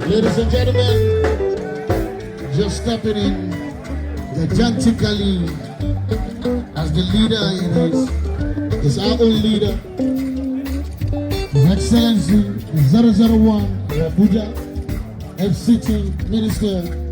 Ladies and gentlemen, just stepping in gigantically as the leader is our own leader, His Excellency 001 Abuja FCT Minister